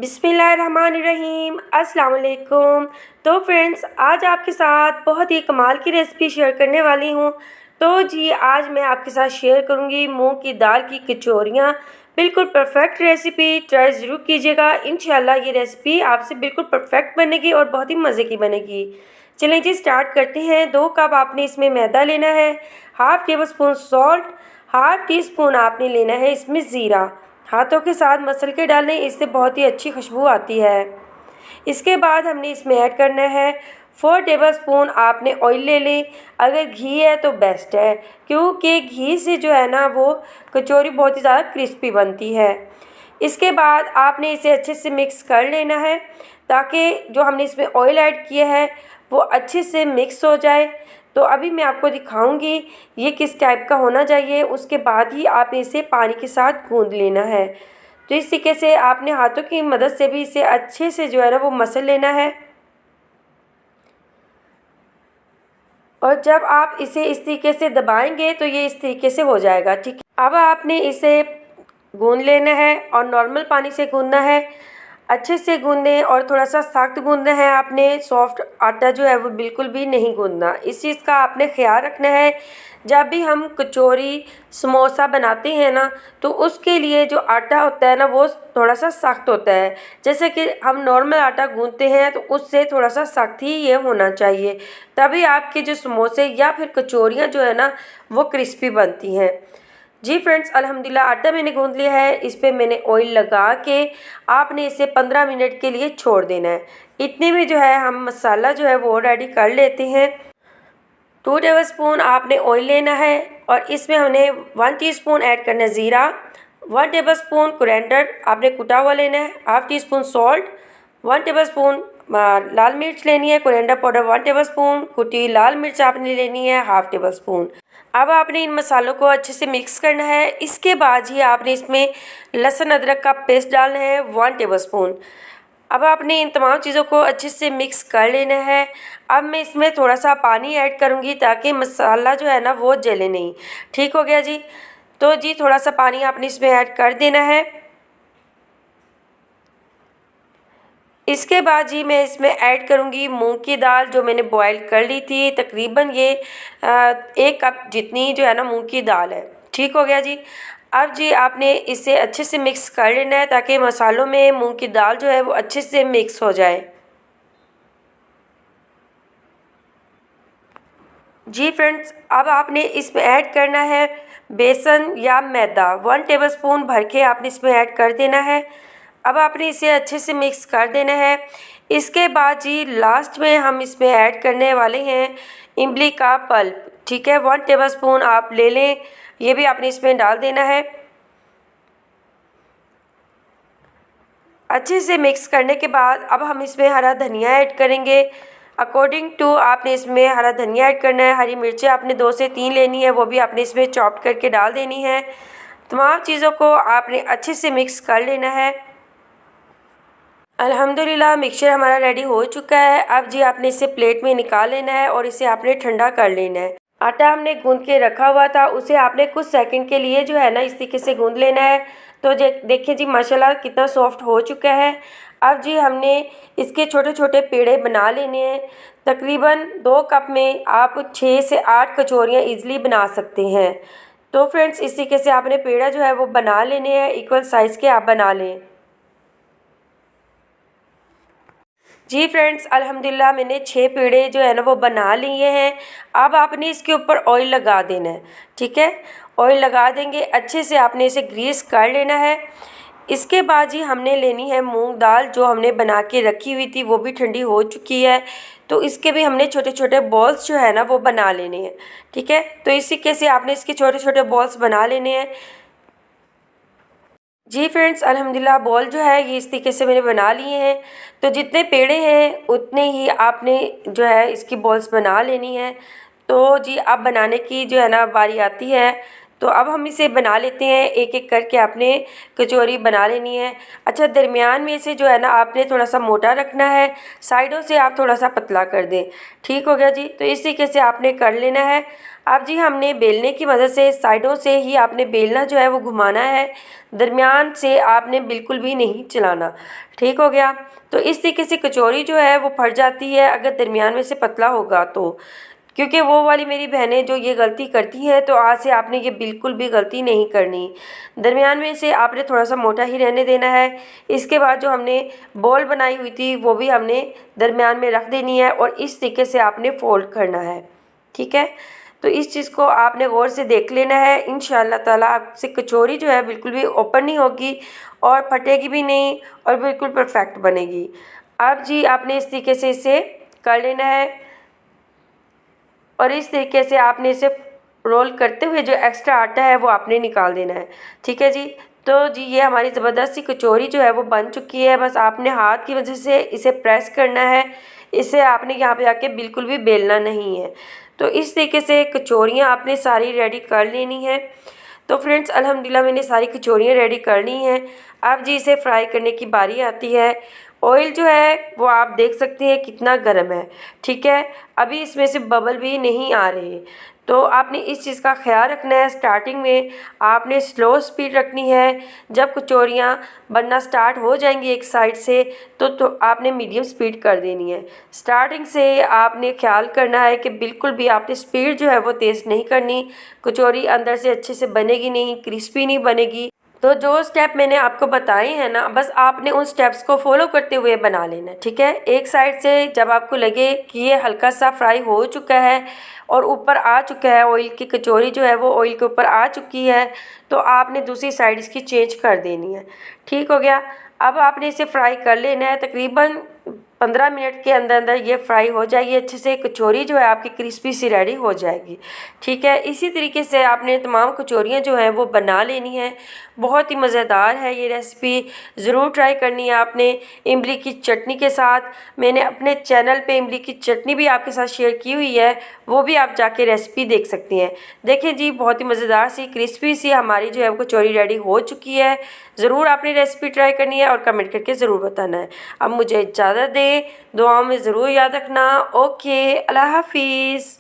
बिस्मिल्लाहिर्रहमानिर्रहीम। अस्सलाम वालेकुम। तो फ्रेंड्स, आज आपके साथ बहुत ही कमाल की रेसिपी शेयर करने वाली हूँ। तो जी आज मैं आपके साथ शेयर करूँगी मूंग की दाल की कचौरियाँ। बिल्कुल परफेक्ट रेसिपी, ट्राई ज़रूर कीजिएगा। इंशाल्लाह ये रेसिपी आपसे बिल्कुल परफेक्ट बनेगी और बहुत ही मज़े की बनेगी। चलें जी स्टार्ट करते हैं। 2 कप आपने इसमें मैदा लेना है, half table spoon salt, half tea spoon आपने लेना है इसमें ज़ीरा। हाथों के साथ मसल के डालें, इससे बहुत ही अच्छी खुशबू आती है। इसके बाद हमने इसमें ऐड करना है 4 टेबल स्पून आपने ऑयल ले लें। अगर घी है तो बेस्ट है, क्योंकि घी से जो है ना वो कचौरी बहुत ही ज़्यादा क्रिस्पी बनती है। इसके बाद आपने इसे अच्छे से मिक्स कर लेना है, ताकि जो हमने इसमें ऑयल ऐड किया है वो अच्छे से मिक्स हो जाए। तो अभी मैं आपको दिखाऊंगी ये किस टाइप का होना चाहिए। उसके बाद ही आपने इसे पानी के साथ गूंद लेना है। तो इस तरीके से आपने हाथों की मदद से भी इसे अच्छे से जो है ना वो मसल लेना है। और जब आप इसे इस तरीके से दबाएंगे तो ये इस तरीके से हो जाएगा। ठीक है, अब आपने इसे गूंद लेना है और नॉर्मल पानी से गूंदना है। अच्छे से गूंदें और थोड़ा सा सख्त गूंदना है आपने। सॉफ्ट आटा जो है वो बिल्कुल भी नहीं गूंदना। इस चीज़ का आपने ख्याल रखना है। जब भी हम कचौरी समोसा बनाते हैं ना, तो उसके लिए जो आटा होता है ना वो थोड़ा सा सख्त होता है। जैसे कि हम नॉर्मल आटा गूंदते हैं तो उससे थोड़ा सा सख्त ही ये होना चाहिए, तभी आपके जो समोसे या फिर कचौरियाँ जो है ना वो क्रिस्पी बनती हैं। जी फ्रेंड्स, अल्हम्दुलिल्लाह आटा मैंने गूंद लिया है। इस पर मैंने ऑयल लगा के आपने इसे 15 मिनट के लिए छोड़ देना है। इतने में जो है हम मसाला जो है वो रेडी कर लेते हैं। 2 टेबल स्पून आपने ऑयल लेना है और इसमें हमने 1 टीस्पून ऐड करना है ज़ीरा, 1 टेबल स्पून कोरिएंडर आपने कुटा हुआ लेना है, half teaspoon salt, 1 tablespoon लाल मिर्च लेनी है, कोरिएंडर पाउडर 1 टेबल स्पून, कुटी लाल मिर्च आपने लेनी है हाफ़ टेबल स्पून। अब आपने इन मसालों को अच्छे से मिक्स करना है। इसके बाद ही आपने इसमें लहसुन अदरक का पेस्ट डालना है 1 टेबल स्पून। अब आपने इन तमाम चीज़ों को अच्छे से मिक्स कर लेना है। अब मैं इसमें थोड़ा सा पानी ऐड करूँगी ताकि मसाला जो है ना वो जले नहीं। ठीक हो गया जी। तो जी थोड़ा सा पानी आपने इसमें ऐड कर देना है। इसके बाद जी मैं इसमें ऐड करूँगी मूंग की दाल जो मैंने बॉईल कर ली थी। तकरीबन ये 1 कप जितनी जो है ना मूंग की दाल है। ठीक हो गया जी। अब जी आपने इसे अच्छे से मिक्स कर लेना है ताकि मसालों में मूंग की दाल जो है वो अच्छे से मिक्स हो जाए। जी फ्रेंड्स, अब आपने इसमें ऐड करना है बेसन या मैदा। 1 टेबल स्पून भर के आपने इसमें ऐड कर देना है। अब आपने इसे अच्छे से मिक्स कर देना है। इसके बाद जी लास्ट में हम इसमें ऐड करने वाले हैं इमली का पल्प। ठीक है, 1 टेबल स्पून आप ले लें, ये भी आपने इसमें डाल देना है। अच्छे से मिक्स करने के बाद अब हम इसमें हरा धनिया ऐड करेंगे। अकॉर्डिंग टू आपने इसमें हरा धनिया ऐड करना है। हरी मिर्चें आपने 2 से 3 लेनी है, वो भी आपने इसमें चॉप करके डाल देनी है। तमाम चीज़ों को आपने अच्छे से मिक्स कर लेना है। अल्हम्दुलिल्लाह मिक्सचर हमारा रेडी हो चुका है। अब जी आपने इसे प्लेट में निकाल लेना है और इसे आपने ठंडा कर लेना है। आटा हमने गूंद के रखा हुआ था, उसे आपने कुछ सेकंड के लिए जो है ना इस तरीके से गूंद लेना है। तो देखिए जी माशाल्लाह कितना सॉफ्ट हो चुका है। अब जी हमने इसके छोटे छोटे पेड़े बना लेने हैं। तकरीबन 2 कप में आप 6 से 8 कचौरियाँ ईज़िली बना सकते हैं। तो फ्रेंड्स इस तरीके से आपने पेड़ा जो है वो बना लेने हैं, इक्वल साइज़ के आप बना लें। जी फ्रेंड्स, अल्हम्दुलिल्लाह मैंने 6 पेड़े जो है ना वो बना लिए हैं। अब आपने इसके ऊपर ऑयल लगा देना है। ठीक है, ऑयल लगा देंगे, अच्छे से आपने इसे ग्रीस कर लेना है। इसके बाद जी हमने लेनी है मूंग दाल जो हमने बना के रखी हुई थी, वो भी ठंडी हो चुकी है। तो इसके भी हमने छोटे छोटे बॉल्स जो है ना वो बना लेने हैं। ठीक है, तो इसी कैसे आपने इसके छोटे छोटे बॉल्स बना लेने हैं। जी फ्रेंड्स, अल्हम्दुलिल्लाह बॉल जो है ये इस तरीके से मैंने बना लिए हैं। तो जितने पेड़े हैं उतने ही आपने जो है इसकी बॉल्स बना लेनी है। तो जी अब बनाने की जो है ना बारी आती है। तो अब हम इसे बना लेते हैं, एक एक करके आपने कचौरी बना लेनी है। अच्छा, दरमियान में से जो है ना आपने थोड़ा सा मोटा रखना है, साइडों से आप थोड़ा सा पतला कर दें। ठीक हो गया जी। तो इस तरीके से आपने कर लेना है। अब जी हमने बेलने की मदद से साइडों से ही आपने बेलना जो है वो घुमाना है, दरमियान से आपने बिल्कुल भी नहीं चलाना। ठीक हो गया। तो इस तरीके से कचौरी जो है वो फट जाती है अगर दरमियान में से पतला होगा तो, क्योंकि वो वाली मेरी बहनें जो ये गलती करती हैं, तो आज से आपने ये बिल्कुल भी गलती नहीं करनी। दरमियान में से आपने थोड़ा सा मोटा ही रहने देना है। इसके बाद जो हमने बॉल बनाई हुई थी वो भी हमने दरमियान में रख देनी है और इस तरीके से आपने फोल्ड करना है। ठीक है, तो इस चीज़ को आपने गौर से देख लेना है। इंशाअल्लाह ताला आपसे कचौरी जो है बिल्कुल भी ओपन नहीं होगी और फटेगी भी नहीं और बिल्कुल परफेक्ट बनेगी। अब जी आपने इस तरीके से इसे कर लेना है और इस तरीके से आपने इसे रोल करते हुए जो एक्स्ट्रा आटा है वो आपने निकाल देना है। ठीक है जी। तो जी ये हमारी ज़बरदस्त सी कचौरी जो है वो बन चुकी है। बस आपने हाथ की वजह से इसे प्रेस करना है, इसे आपने यहाँ पे आके बिल्कुल भी बेलना नहीं है। तो इस तरीके से कचौरियाँ आपने सारी रेडी कर लेनी है। तो फ्रेंड्स अल्हम्दुलिल्लाह मैंने सारी कचौरियाँ रेडी कर ली हैं। अब जी इसे फ्राई करने की बारी आती है। ऑयल जो है वो आप देख सकते हैं कितना गर्म है। ठीक है, अभी इसमें से बबल भी नहीं आ रहे। तो आपने इस चीज़ का ख्याल रखना है। स्टार्टिंग में आपने स्लो स्पीड रखनी है। जब कचौरियाँ बनना स्टार्ट हो जाएंगी एक साइड से तो आपने मीडियम स्पीड कर देनी है। स्टार्टिंग से आपने ख्याल करना है कि बिल्कुल भी आपने स्पीड जो है वो तेज़ नहीं करनी। कचौरी अंदर से अच्छे से बनेगी नहीं, क्रिस्पी नहीं बनेगी। तो जो स्टेप मैंने आपको बताए हैं ना, बस आपने उन स्टेप्स को फॉलो करते हुए बना लेना। ठीक है, एक साइड से जब आपको लगे कि ये हल्का सा फ्राई हो चुका है और ऊपर आ चुका है, ऑयल की कचौरी जो है वो ऑयल के ऊपर आ चुकी है, तो आपने दूसरी साइड इसकी चेंज कर देनी है। ठीक हो गया। अब आपने इसे फ्राई कर लेना है। तकरीबन 15 मिनट के अंदर अंदर ये फ्राई हो जाएगी अच्छे से। कचौरी जो है आपकी क्रिस्पी सी रेडी हो जाएगी। ठीक है, इसी तरीके से आपने तमाम कचौरियाँ जो हैं वो बना लेनी है। बहुत ही मज़ेदार है ये रेसिपी, ज़रूर ट्राई करनी है आपने इमली की चटनी के साथ। मैंने अपने चैनल पे इमली की चटनी भी आपके साथ शेयर की हुई है, वो भी आप जाके रेसिपी देख सकती हैं। देखें जी बहुत ही मज़ेदार सी क्रिस्पी सी हमारी जो है वो कचौरी रेडी हो चुकी है। ज़रूर आपने रेसिपी ट्राई करनी है और कमेंट करके ज़रूर बताना है। अब मुझे इजाज़त दें, दुआओं में ज़रूर याद रखना। ओके, अल्लाह हाफिज़।